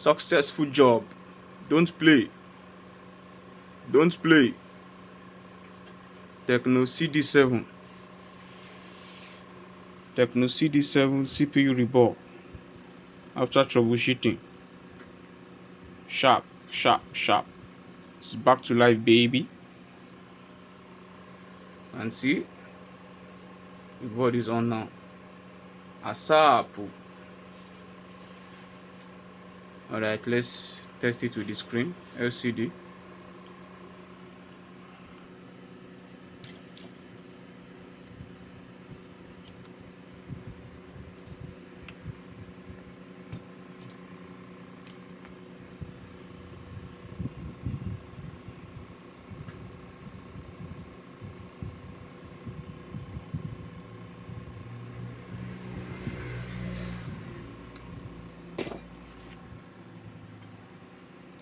Successful job. Don't play. Don't play. Tecno CD7. Tecno CD7 CPU reball. After troubleshooting. Sharp, sharp, sharp. It's back to life, baby. And see, the board is on now. ASAP. Alright, let's test it with the screen. LCD.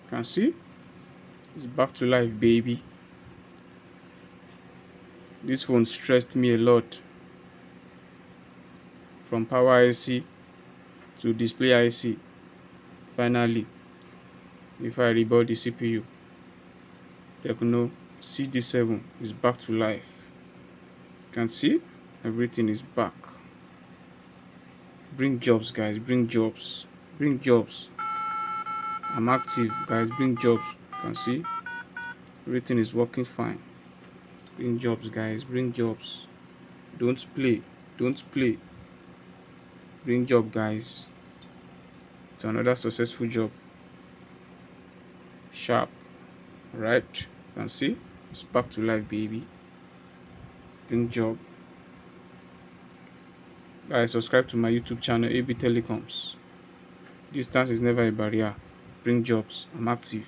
Can see it's back to life, baby. This phone stressed me a lot, from power IC to display IC. Finally, if I rebuild the CPU, Tecno CD7 is back to life. Can see everything is back. Bring jobs, guys. Bring jobs. Bring jobs. I'm active, guys. Bring jobs. Can see everything is working fine. Bring jobs, guys. Bring jobs. Don't play. Don't play. Bring job, guys. It's another successful job. Sharp. Right? Can see it's back to life, baby. Bring job. Guys, subscribe to my YouTube channel, AB Telecoms. Distance is never a barrier. Bring jobs. I'm active.